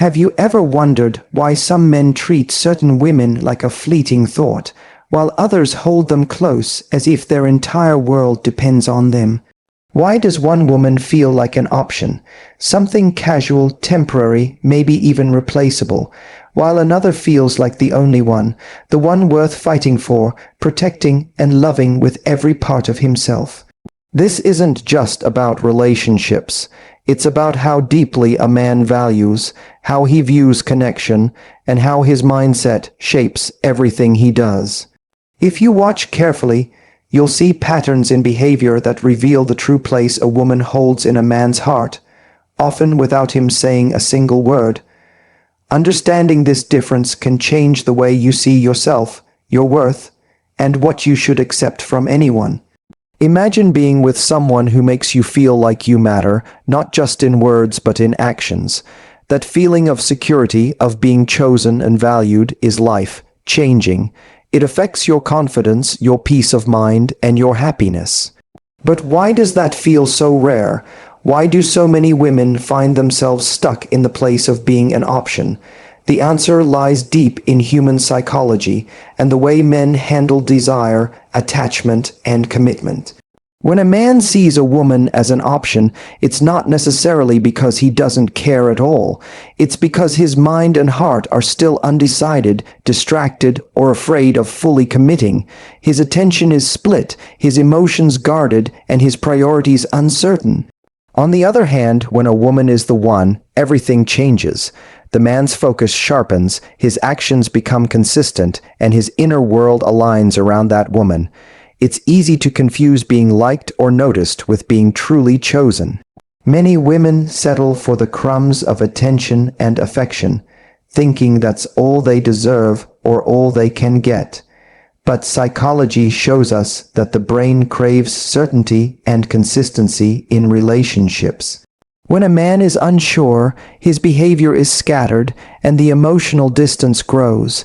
Have you ever wondered why some men treat certain women like a fleeting thought, while others hold them close as if their entire world depends on them? Why does one woman feel like an option, something casual, temporary, maybe even replaceable, while another feels like the only one, the one worth fighting for, protecting and loving with every part of himself? This isn't just about relationships. It's about how deeply a man values, how he views connection, and how his mindset shapes everything he does. If you watch carefully, you'll see patterns in behavior that reveal the true place a woman holds in a man's heart, often without him saying a single word. Understanding this difference can change the way you see yourself, your worth, and what you should accept from anyone. Imagine being with someone who makes you feel like you matter, not just in words but in actions. That feeling of security, of being chosen and valued, is life-changing. It affects your confidence, your peace of mind, and your happiness. But why does that feel so rare? Why do so many women find themselves stuck in the place of being an option? The answer lies deep in human psychology and the way men handle desire, attachment, and commitment. When a man sees a woman as an option, it's not necessarily because he doesn't care at all. It's because his mind and heart are still undecided, distracted, or afraid of fully committing. His attention is split, his emotions guarded, and his priorities uncertain. On the other hand, when a woman is the one, everything changes. The man's focus sharpens, his actions become consistent, and his inner world aligns around that woman. It's easy to confuse being liked or noticed with being truly chosen. Many women settle for the crumbs of attention and affection, thinking that's all they deserve or all they can get. But psychology shows us that the brain craves certainty and consistency in relationships. When a man is unsure, his behavior is scattered, and the emotional distance grows.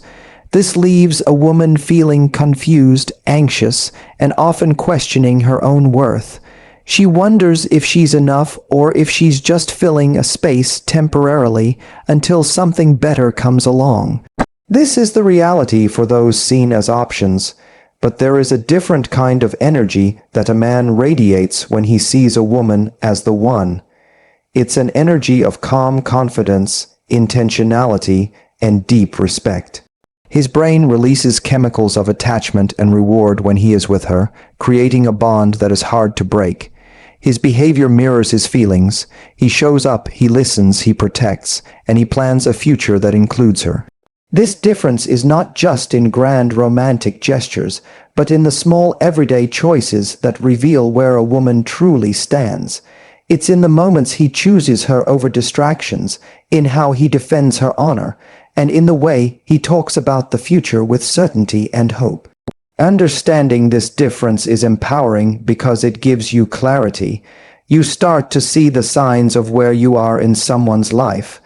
This leaves a woman feeling confused, anxious, and often questioning her own worth. She wonders if she's enough or if she's just filling a space temporarily until something better comes along. This is the reality for those seen as options, but there is a different kind of energy that a man radiates when he sees a woman as the one. It's an energy of calm confidence, intentionality, and deep respect. His brain releases chemicals of attachment and reward when he is with her, creating a bond that is hard to break. His behavior mirrors his feelings. He shows up, he listens, he protects, and he plans a future that includes her. This difference is not just in grand romantic gestures, but in the small everyday choices that reveal where a woman truly stands. It's in the moments he chooses her over distractions, in how he defends her honor, and in the way he talks about the future with certainty and hope. Understanding this difference is empowering because it gives you clarity. You start to see the signs of where you are in someone's life.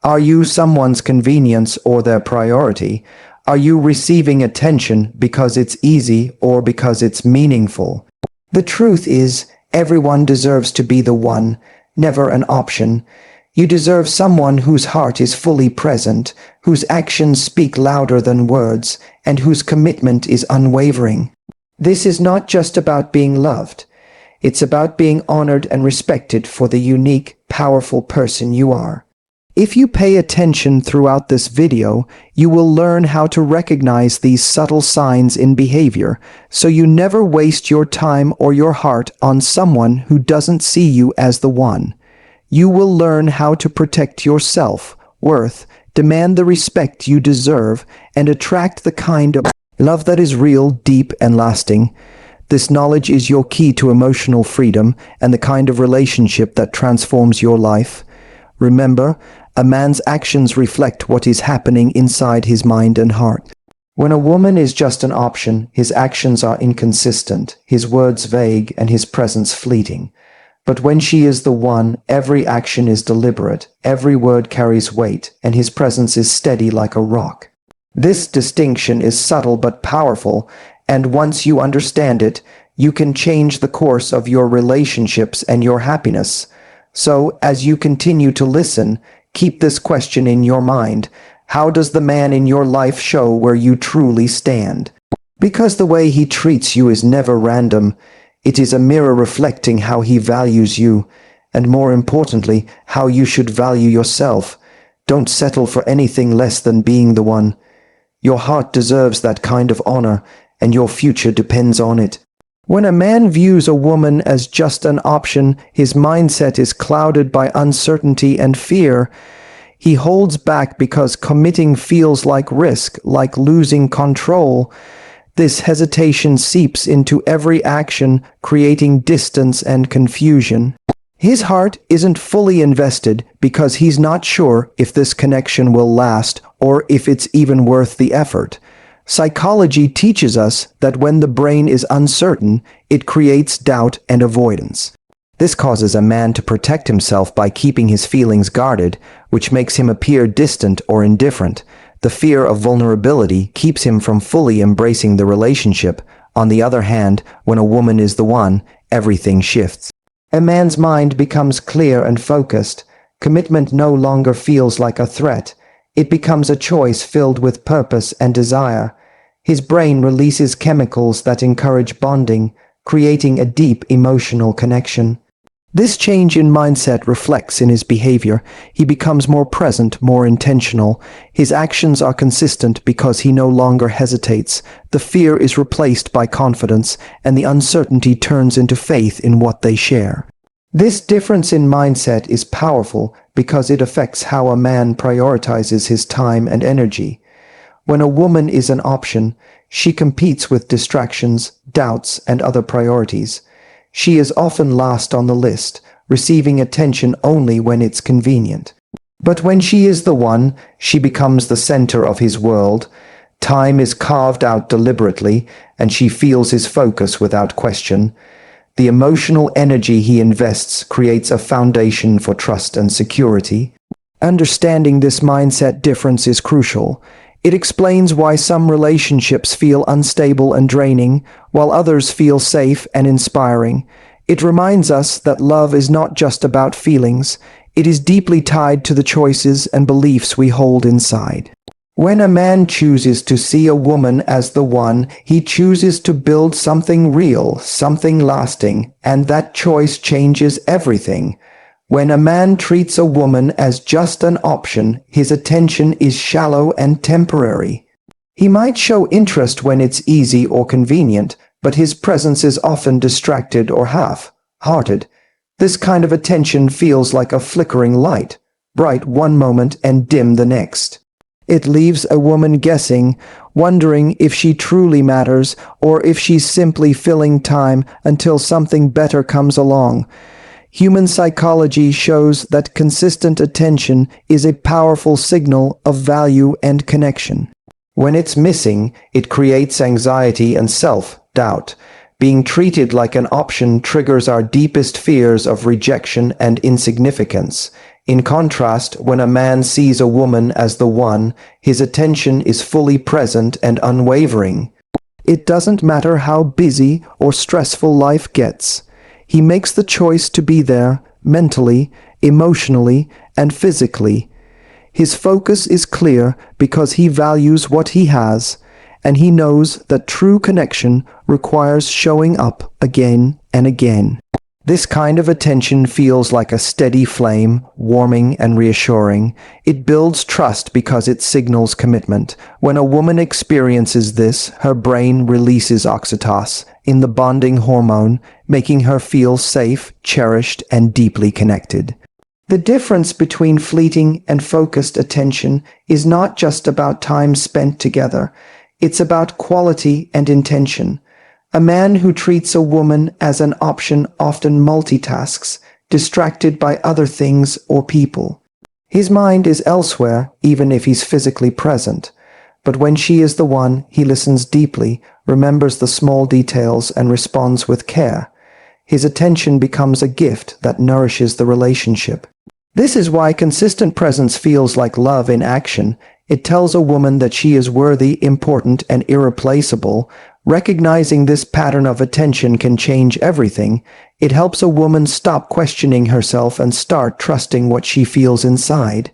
Are you someone's convenience or their priority? Are you receiving attention because it's easy or because it's meaningful? The truth is, everyone deserves to be the one, never an option. You deserve someone whose heart is fully present, whose actions speak louder than words, and whose commitment is unwavering. This is not just about being loved. It's about being honored and respected for the unique, powerful person you are. If you pay attention throughout this video, you will learn how to recognize these subtle signs in behavior, so you never waste your time or your heart on someone who doesn't see you as the one. You will learn how to protect your self-worth, demand the respect you deserve, and attract the kind of love that is real, deep, and lasting. This knowledge is your key to emotional freedom and the kind of relationship that transforms your life. Remember, a man's actions reflect what is happening inside his mind and heart. When a woman is just an option, his actions are inconsistent, his words vague, and his presence fleeting. But when she is the one, every action is deliberate, every word carries weight, and his presence is steady like a rock. This distinction is subtle but powerful, and once you understand it, you can change the course of your relationships and your happiness. So, as you continue to listen, Keep this question in your mind. How does the man in your life show where you truly stand? Because the way he treats you is never random. It is a mirror reflecting how he values you, and more importantly, how you should value yourself. Don't settle for anything less than being the one. Your heart deserves that kind of honor, and your future depends on it. When a man views a woman as just an option, his mindset is clouded by uncertainty and fear. He holds back because committing feels like risk, like losing control. This hesitation seeps into every action, creating distance and confusion. His heart isn't fully invested because he's not sure if this connection will last or if it's even worth the effort. Psychology teaches us that when the brain is uncertain, it creates doubt and avoidance. This causes a man to protect himself by keeping his feelings guarded, which makes him appear distant or indifferent. The fear of vulnerability keeps him from fully embracing the relationship. On the other hand, when a woman is the one, everything shifts. A man's mind becomes clear and focused. Commitment no longer feels like a threat. It becomes a choice filled with purpose and desire. His brain releases chemicals that encourage bonding, creating a deep emotional connection. This change in mindset reflects in his behavior. He becomes more present, more intentional. His actions are consistent because he no longer hesitates. The fear is replaced by confidence, and the uncertainty turns into faith in what they share. This difference in mindset is powerful because it affects how a man prioritizes his time and energy. When a woman is an option, she competes with distractions, doubts, and other priorities. She is often last on the list, receiving attention only when it's convenient. But when she is the one, she becomes the center of his world. Time is carved out deliberately, and she feels his focus without question. The emotional energy he invests creates a foundation for trust and security. Understanding this mindset difference is crucial. It explains why some relationships feel unstable and draining, while others feel safe and inspiring. It reminds us that love is not just about feelings. It is deeply tied to the choices and beliefs we hold inside. When a man chooses to see a woman as the one, he chooses to build something real, something lasting, and that choice changes everything. When a man treats a woman as just an option, his attention is shallow and temporary. He might show interest when it's easy or convenient, but his presence is often distracted or half-hearted. This kind of attention feels like a flickering light, bright one moment and dim the next. It leaves a woman guessing, wondering if she truly matters or if she's simply filling time until something better comes along. Human psychology shows that consistent attention is a powerful signal of value and connection. When it's missing, it creates anxiety and self-doubt. Being treated like an option triggers our deepest fears of rejection and insignificance. In contrast, when a man sees a woman as the one, his attention is fully present and unwavering. It doesn't matter how busy or stressful life gets. He makes the choice to be there, mentally, emotionally, and physically. His focus is clear because he values what he has, and he knows that true connection requires showing up again and again. This kind of attention feels like a steady flame, warming and reassuring. It builds trust because it signals commitment. When a woman experiences this, her brain releases oxytocin, the bonding hormone, making her feel safe, cherished, and deeply connected. The difference between fleeting and focused attention is not just about time spent together. It's about quality and intention. A man who treats a woman as an option often multitasks, distracted by other things or people. His mind is elsewhere, even if he's physically present. But when she is the one, he listens deeply, remembers the small details, and responds with care. His attention becomes a gift that nourishes the relationship. This is why consistent presence feels like love in action. It tells a woman that she is worthy, important, and irreplaceable. Recognizing this pattern of attention can change everything. It helps a woman stop questioning herself and start trusting what she feels inside.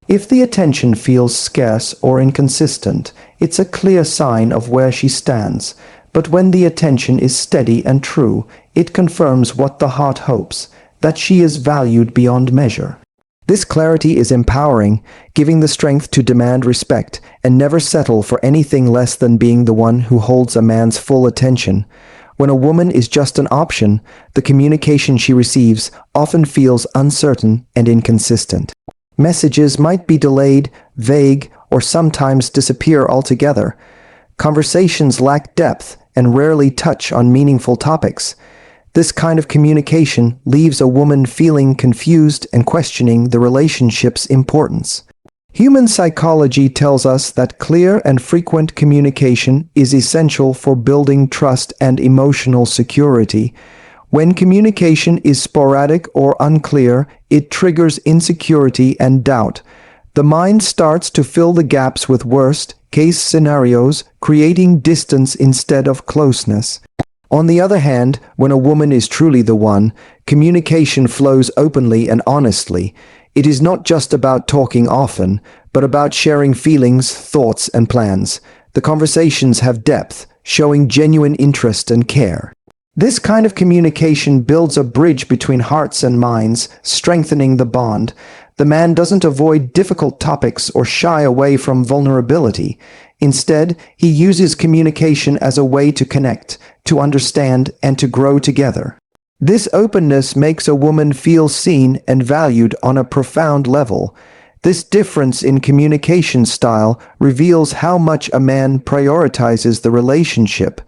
If the attention feels scarce or inconsistent, it's a clear sign of where she stands. But when the attention is steady and true, it confirms what the heart hopes, that she is valued beyond measure. This clarity is empowering, giving the strength to demand respect and never settle for anything less than being the one who holds a man's full attention. When a woman is just an option, the communication she receives often feels uncertain and inconsistent. Messages might be delayed, vague, or sometimes disappear altogether. Conversations lack depth and rarely touch on meaningful topics. This kind of communication leaves a woman feeling confused and questioning the relationship's importance. Human psychology tells us that clear and frequent communication is essential for building trust and emotional security. When communication is sporadic or unclear, it triggers insecurity and doubt. The mind starts to fill the gaps with worst-case scenarios, creating distance instead of closeness. On the other hand, when a woman is truly the one, communication flows openly and honestly. It is not just about talking often, but about sharing feelings, thoughts, and plans. The conversations have depth, showing genuine interest and care. This kind of communication builds a bridge between hearts and minds, strengthening the bond. The man doesn't avoid difficult topics or shy away from vulnerability. Instead, he uses communication as a way to connect, to understand, and to grow together. This openness makes a woman feel seen and valued on a profound level. This difference in communication style reveals how much a man prioritizes the relationship.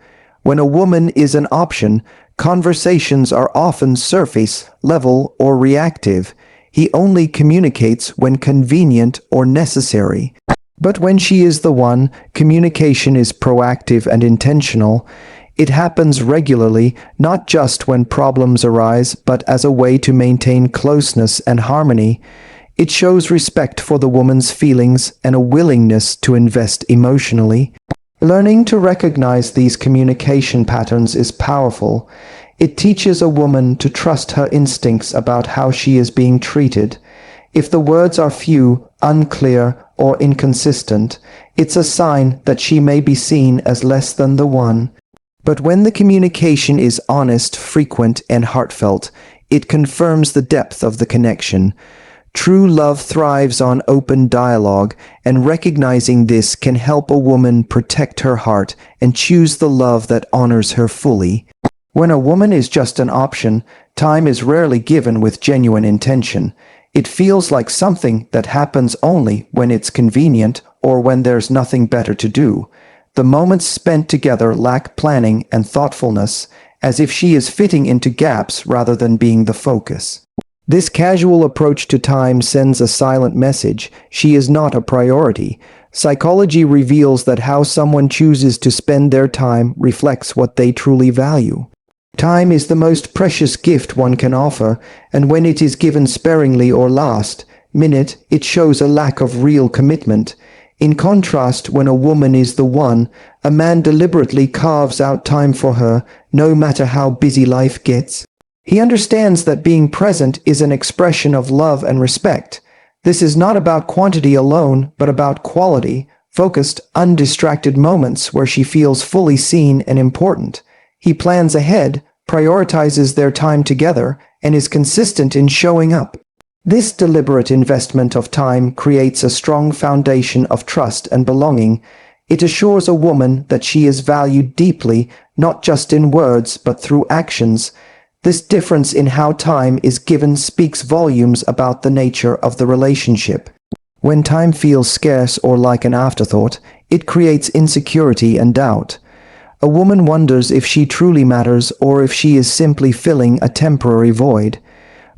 When a woman is an option, conversations are often surface, level, or reactive. He only communicates when convenient or necessary. But when she is the one, communication is proactive and intentional. It happens regularly, not just when problems arise, but as a way to maintain closeness and harmony. It shows respect for the woman's feelings and a willingness to invest emotionally. Learning to recognize these communication patterns is powerful. It teaches a woman to trust her instincts about how she is being treated. If the words are few, unclear, or inconsistent, it's a sign that she may be seen as less than the one. But when the communication is honest, frequent, and heartfelt, it confirms the depth of the connection. True love thrives on open dialogue, and recognizing this can help a woman protect her heart and choose the love that honors her fully. When a woman is just an option, time is rarely given with genuine intention. It feels like something that happens only when it's convenient or when there's nothing better to do. The moments spent together lack planning and thoughtfulness, as if she is fitting into gaps rather than being the focus. This casual approach to time sends a silent message: she is not a priority. Psychology reveals that how someone chooses to spend their time reflects what they truly value. Time is the most precious gift one can offer, and when it is given sparingly or last minute, it shows a lack of real commitment. In contrast, when a woman is the one, a man deliberately carves out time for her, no matter how busy life gets. He understands that being present is an expression of love and respect. This is not about quantity alone, but about quality, focused, undistracted moments where she feels fully seen and important. He plans ahead, prioritizes their time together, and is consistent in showing up. This deliberate investment of time creates a strong foundation of trust and belonging. It assures a woman that she is valued deeply, not just in words, but through actions. This difference in how time is given speaks volumes about the nature of the relationship. When time feels scarce or like an afterthought, it creates insecurity and doubt. A woman wonders if she truly matters or if she is simply filling a temporary void.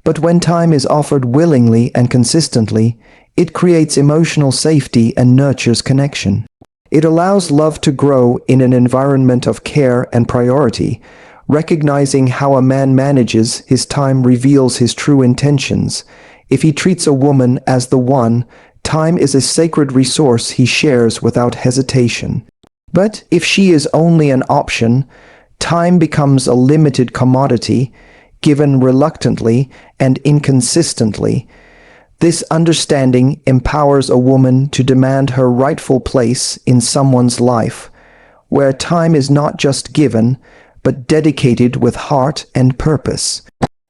But when time is offered willingly and consistently, it creates emotional safety and nurtures connection. It allows love to grow in an environment of care and priority. Recognizing how a man manages his time reveals his true intentions. If he treats a woman as the one, time is a sacred resource he shares without hesitation. But if she is only an option, time becomes a limited commodity, given reluctantly and inconsistently. This understanding empowers a woman to demand her rightful place in someone's life, where time is not just given, but dedicated with heart and purpose.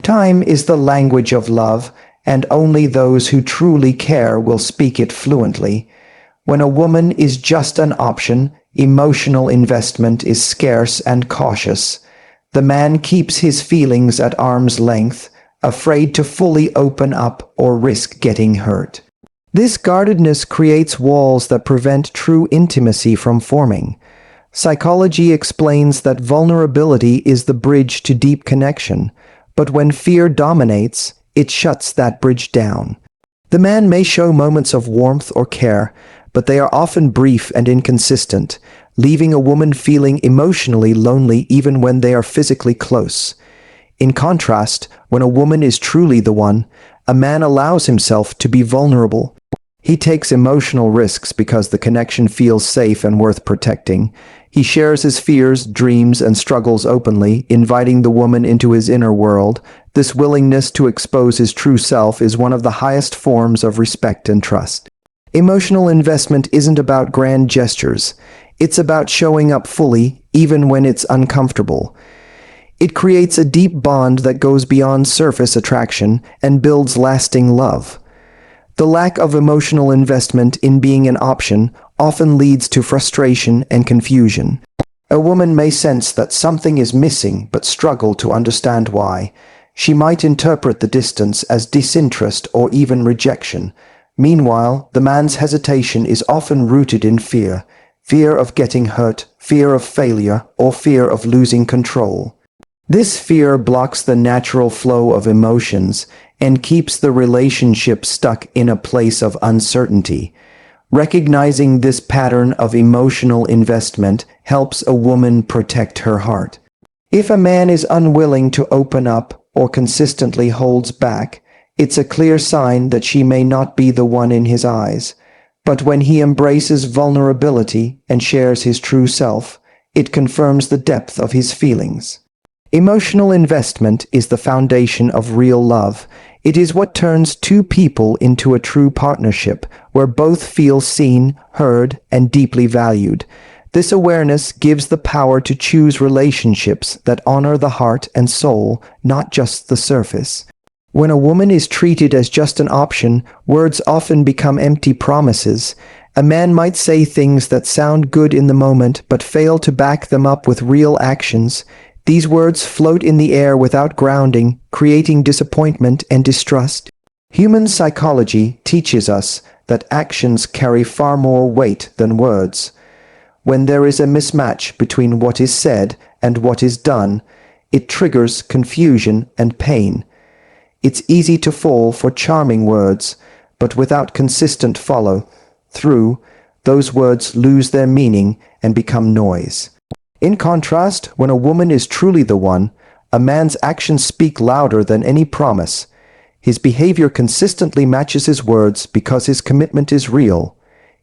Time is the language of love, and only those who truly care will speak it fluently. When a woman is just an option, emotional investment is scarce and cautious. The man keeps his feelings at arm's length, afraid to fully open up or risk getting hurt. This guardedness creates walls that prevent true intimacy from forming. Psychology explains that vulnerability is the bridge to deep connection, but when fear dominates, it shuts that bridge down. The man may show moments of warmth or care, but they are often brief and inconsistent, leaving a woman feeling emotionally lonely even when they are physically close. In contrast, when a woman is truly the one, a man allows himself to be vulnerable. He takes emotional risks because the connection feels safe and worth protecting. He shares his fears, dreams, and struggles openly, inviting the woman into his inner world. This willingness to expose his true self is one of the highest forms of respect and trust. Emotional investment isn't about grand gestures. It's about showing up fully, even when it's uncomfortable. It creates a deep bond that goes beyond surface attraction and builds lasting love. The lack of emotional investment in being an option often leads to frustration and confusion. A woman may sense that something is missing but struggle to understand why. She might interpret the distance as disinterest or even rejection. Meanwhile, the man's hesitation is often rooted in fear. Fear of getting hurt, fear of failure, or fear of losing control. This fear blocks the natural flow of emotions and keeps the relationship stuck in a place of uncertainty. Recognizing this pattern of emotional investment helps a woman protect her heart. If a man is unwilling to open up or consistently holds back, it's a clear sign that she may not be the one in his eyes. But when he embraces vulnerability and shares his true self, it confirms the depth of his feelings. Emotional investment is the foundation of real love. It is what turns two people into a true partnership, where both feel seen, heard, and deeply valued. This awareness gives the power to choose relationships that honor the heart and soul, not just the surface. When a woman is treated as just an option, words often become empty promises. A man might say things that sound good in the moment but fail to back them up with real actions. These words float in the air without grounding, creating disappointment and distrust. Human psychology teaches us that actions carry far more weight than words. When there is a mismatch between what is said and what is done, it triggers confusion and pain. It's easy to fall for charming words, but without consistent follow-through, those words lose their meaning and become noise. In contrast, when a woman is truly the one, a man's actions speak louder than any promise. His behavior consistently matches his words because his commitment is real.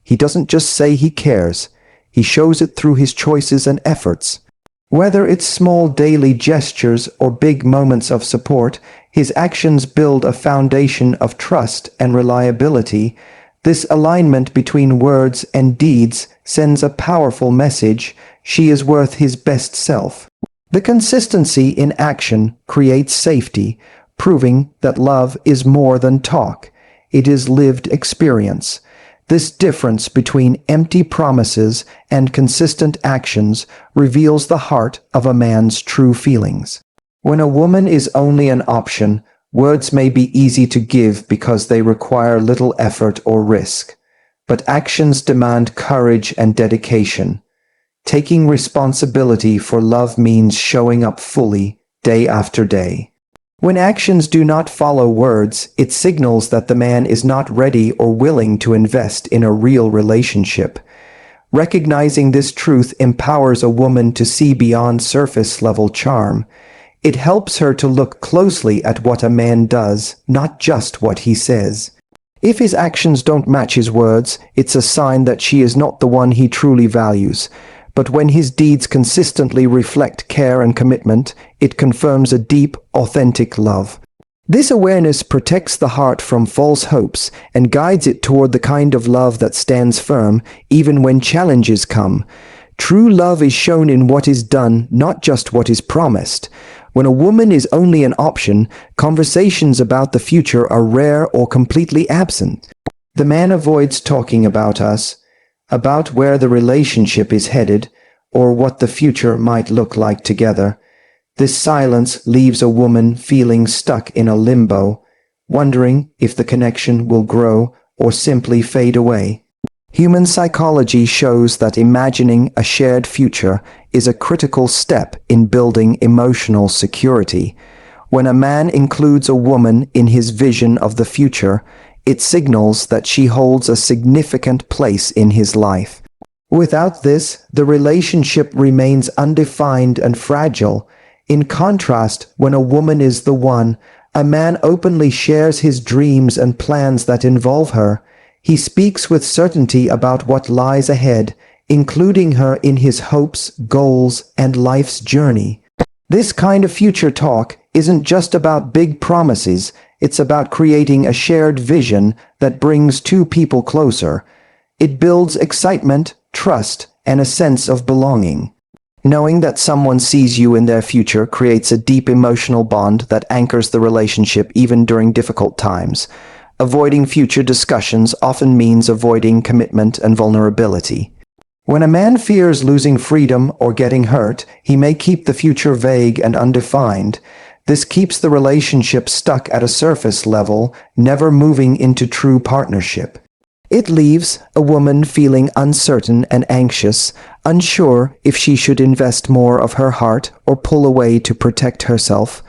He doesn't just say he cares, he shows it through his choices and efforts. Whether it's small daily gestures or big moments of support, his actions build a foundation of trust and reliability. This alignment between words and deeds sends a powerful message: she is worth his best self. The consistency in action creates safety, proving that love is more than talk. It is lived experience. This difference between empty promises and consistent actions reveals the heart of a man's true feelings. When a woman is only an option, words may be easy to give because they require little effort or risk. But actions demand courage and dedication. Taking responsibility for love means showing up fully, day after day. When actions do not follow words, it signals that the man is not ready or willing to invest in a real relationship. Recognizing this truth empowers a woman to see beyond surface-level charm. It helps her to look closely at what a man does, not just what he says. If his actions don't match his words, it's a sign that she is not the one he truly values. But when his deeds consistently reflect care and commitment, it confirms a deep, authentic love. This awareness protects the heart from false hopes and guides it toward the kind of love that stands firm even when challenges come. True love is shown in what is done, not just what is promised. When a woman is only an option, conversations about the future are rare or completely absent. The man avoids talking about us, about where the relationship is headed, or what the future might look like together. This silence leaves a woman feeling stuck in a limbo, wondering if the connection will grow or simply fade away. Human psychology shows that imagining a shared future is a critical step in building emotional security. When a man includes a woman in his vision of the future, it signals that she holds a significant place in his life. Without this, the relationship remains undefined and fragile. In contrast, when a woman is the one, a man openly shares his dreams and plans that involve her. He speaks with certainty about what lies ahead, including her in his hopes, goals, and life's journey. This kind of future talk isn't just about big promises, it's about creating a shared vision that brings two people closer. It builds excitement, trust, and a sense of belonging. Knowing that someone sees you in their future creates a deep emotional bond that anchors the relationship even during difficult times. Avoiding future discussions often means avoiding commitment and vulnerability. When a man fears losing freedom or getting hurt, he may keep the future vague and undefined. This keeps the relationship stuck at a surface level, never moving into true partnership. It leaves a woman feeling uncertain and anxious, unsure if she should invest more of her heart or pull away to protect herself.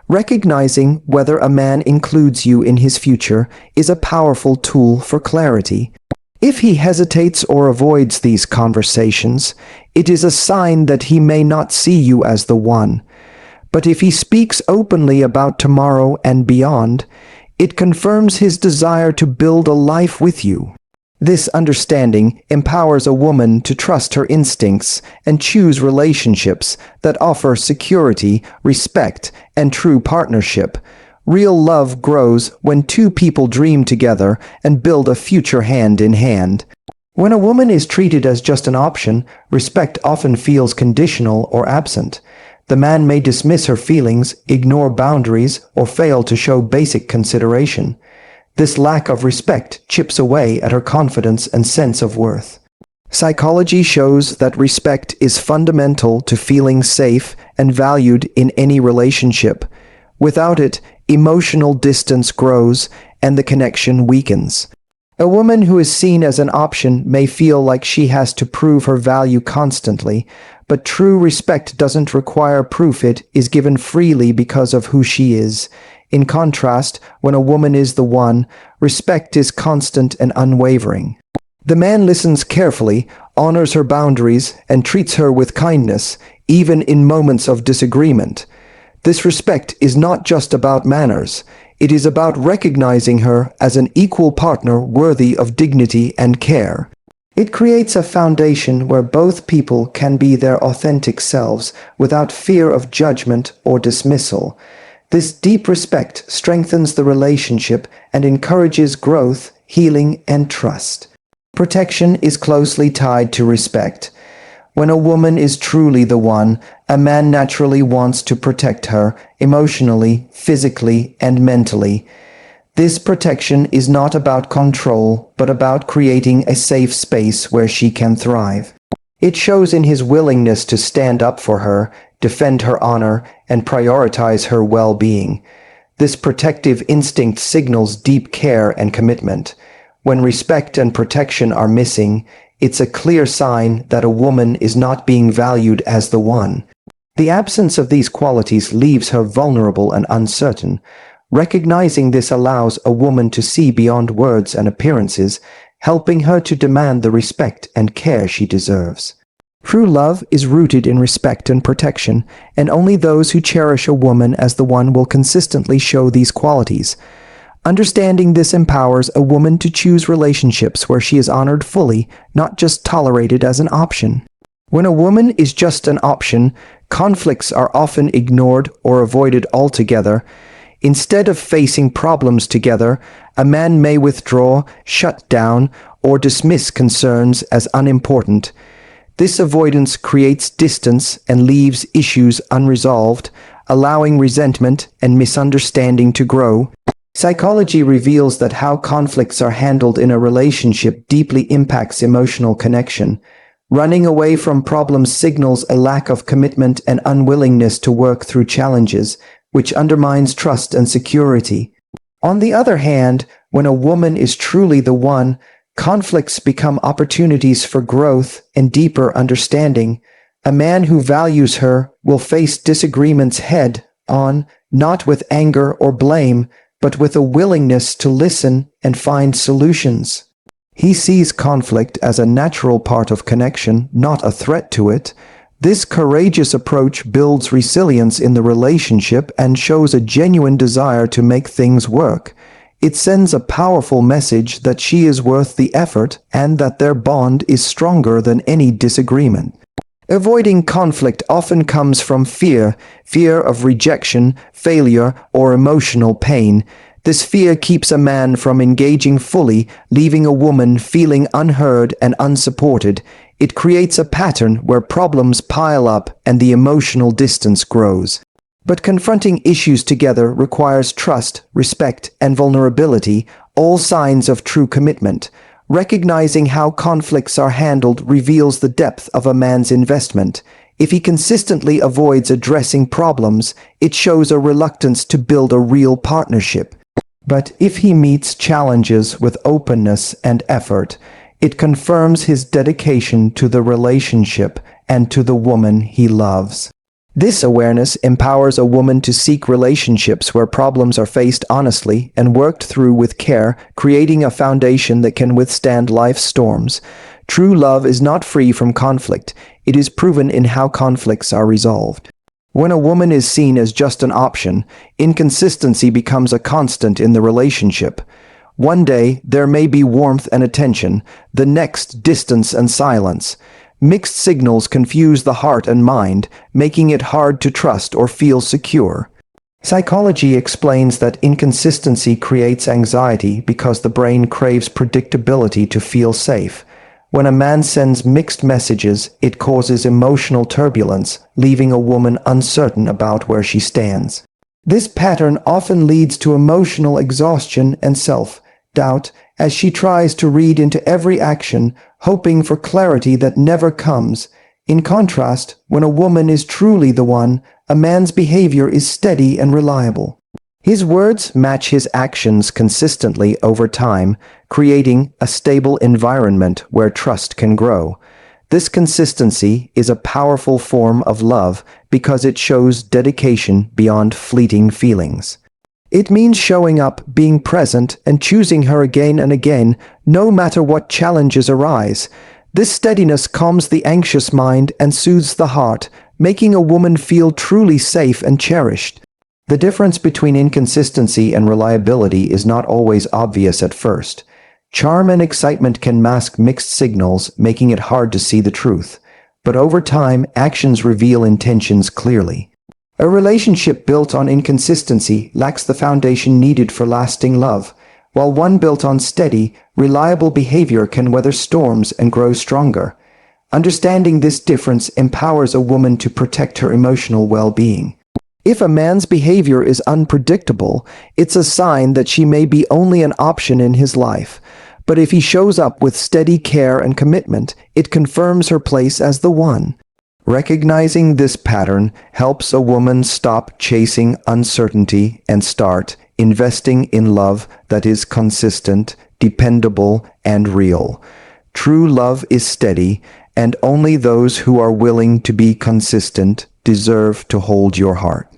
Recognizing whether a man includes you in his future is a powerful tool for clarity. If he hesitates or avoids these conversations, it is a sign that he may not see you as the one. But if he speaks openly about tomorrow and beyond, it confirms his desire to build a life with you. This understanding empowers a woman to trust her instincts and choose relationships that offer security, respect, and true partnership. Real love grows when two people dream together and build a future hand in hand. When a woman is treated as just an option, respect often feels conditional or absent. The man may dismiss her feelings, ignore boundaries, or fail to show basic consideration. This lack of respect chips away at her confidence and sense of worth. Psychology shows that respect is fundamental to feeling safe and valued in any relationship. Without it, emotional distance grows and the connection weakens. A woman who is seen as an option may feel like she has to prove her value constantly, but true respect doesn't require proof. It is given freely because of who she is. In contrast, when a woman is the one, respect is constant and unwavering. The man listens carefully, honors her boundaries, and treats her with kindness, even in moments of disagreement. This respect is not just about manners. It is about recognizing her as an equal partner worthy of dignity and care. It creates a foundation where both people can be their authentic selves without fear of judgment or dismissal. This deep respect strengthens the relationship and encourages growth, healing, and trust. Protection is closely tied to respect. When a woman is truly the one, a man naturally wants to protect her emotionally, physically, and mentally. This protection is not about control, but about creating a safe space where she can thrive. It shows in his willingness to stand up for her, defend her honor, and prioritize her well-being. This protective instinct signals deep care and commitment. When respect and protection are missing, it's a clear sign that a woman is not being valued as the one. The absence of these qualities leaves her vulnerable and uncertain. Recognizing this allows a woman to see beyond words and appearances, helping her to demand the respect and care she deserves. True love is rooted in respect and protection, and only those who cherish a woman as the one will consistently show these qualities. Understanding this empowers a woman to choose relationships where she is honored fully, not just tolerated as an option. When a woman is just an option, conflicts are often ignored or avoided altogether. Instead of facing problems together, a man may withdraw, shut down, or dismiss concerns as unimportant. This avoidance creates distance and leaves issues unresolved, allowing resentment and misunderstanding to grow. Psychology reveals that how conflicts are handled in a relationship deeply impacts emotional connection. Running away from problems signals a lack of commitment and unwillingness to work through challenges, which undermines trust and security. On the other hand, when a woman is truly the one, conflicts become opportunities for growth and deeper understanding. A man who values her will face disagreements head-on, not with anger or blame, but with a willingness to listen and find solutions. He sees conflict as a natural part of connection, not a threat to it. This courageous approach builds resilience in the relationship and shows a genuine desire to make things work. It sends a powerful message that she is worth the effort and that their bond is stronger than any disagreement. Avoiding conflict often comes from fear of rejection, failure, or emotional pain. This fear keeps a man from engaging fully, leaving a woman feeling unheard and unsupported. It creates a pattern where problems pile up and the emotional distance grows. But confronting issues together requires trust, respect, and vulnerability, all signs of true commitment. Recognizing how conflicts are handled reveals the depth of a man's investment. If he consistently avoids addressing problems, it shows a reluctance to build a real partnership. But if he meets challenges with openness and effort, it confirms his dedication to the relationship and to the woman he loves. This awareness empowers a woman to seek relationships where problems are faced honestly and worked through with care, creating a foundation that can withstand life's storms. True love is not free from conflict. It is proven in how conflicts are resolved. When a woman is seen as just an option, inconsistency becomes a constant in the relationship. One day, there may be warmth and attention, the next, distance and silence. Mixed signals confuse the heart and mind, making it hard to trust or feel secure. Psychology explains that inconsistency creates anxiety because the brain craves predictability to feel safe. When a man sends mixed messages, it causes emotional turbulence, leaving a woman uncertain about where she stands. This pattern often leads to emotional exhaustion and self-doubt as she tries to read into every action, hoping for clarity that never comes. In contrast, when a woman is truly the one, a man's behavior is steady and reliable. His words match his actions consistently over time, creating a stable environment where trust can grow. This consistency is a powerful form of love because it shows dedication beyond fleeting feelings. It means showing up, being present, and choosing her again and again, no matter what challenges arise. This steadiness calms the anxious mind and soothes the heart, making a woman feel truly safe and cherished. The difference between inconsistency and reliability is not always obvious at first. Charm and excitement can mask mixed signals, making it hard to see the truth. But over time, actions reveal intentions clearly. A relationship built on inconsistency lacks the foundation needed for lasting love, while one built on steady, reliable behavior can weather storms and grow stronger. Understanding this difference empowers a woman to protect her emotional well-being. If a man's behavior is unpredictable, it's a sign that she may be only an option in his life. But if he shows up with steady care and commitment, it confirms her place as the one. Recognizing this pattern helps a woman stop chasing uncertainty and start investing in love that is consistent, dependable, and real. True love is steady, and only those who are willing to be consistent deserve to hold your heart.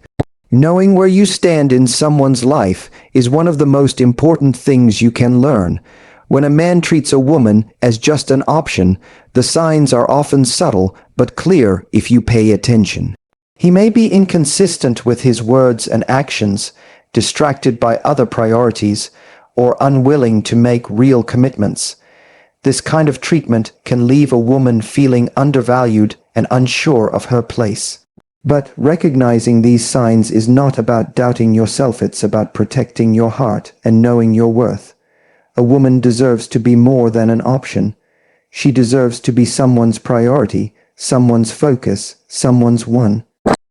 Knowing where you stand in someone's life is one of the most important things you can learn. When a man treats a woman as just an option, the signs are often subtle but clear if you pay attention. He may be inconsistent with his words and actions, distracted by other priorities, or unwilling to make real commitments. This kind of treatment can leave a woman feeling undervalued and unsure of her place. But recognizing these signs is not about doubting yourself, it's about protecting your heart and knowing your worth. A woman deserves to be more than an option. She deserves to be someone's priority, someone's focus, someone's one.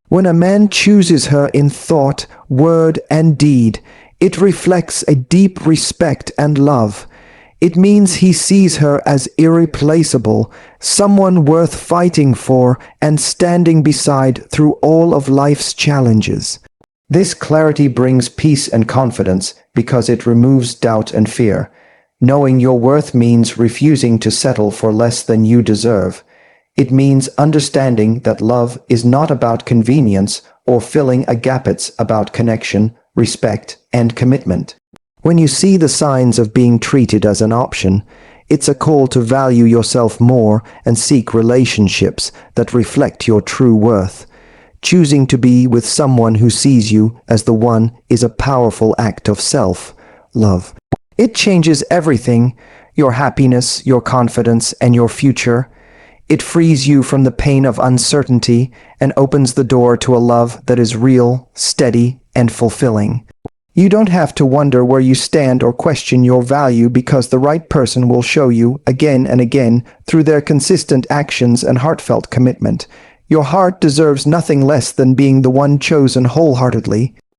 When a man chooses her in thought, word, and deed, it reflects a deep respect and love. It means he sees her as irreplaceable, someone worth fighting for and standing beside through all of life's challenges. This clarity brings peace and confidence because it removes doubt and fear. Knowing your worth means refusing to settle for less than you deserve. It means understanding that love is not about convenience or filling a gap, it's about connection, respect, and commitment. When you see the signs of being treated as an option, it's a call to value yourself more and seek relationships that reflect your true worth. Choosing to be with someone who sees you as the one is a powerful act of self-love. It changes everything, your happiness, your confidence, and your future. It frees you from the pain of uncertainty and opens the door to a love that is real, steady, and fulfilling. You don't have to wonder where you stand or question your value because the right person will show you again and again through their consistent actions and heartfelt commitment. Your heart deserves nothing less than being the one chosen wholeheartedly.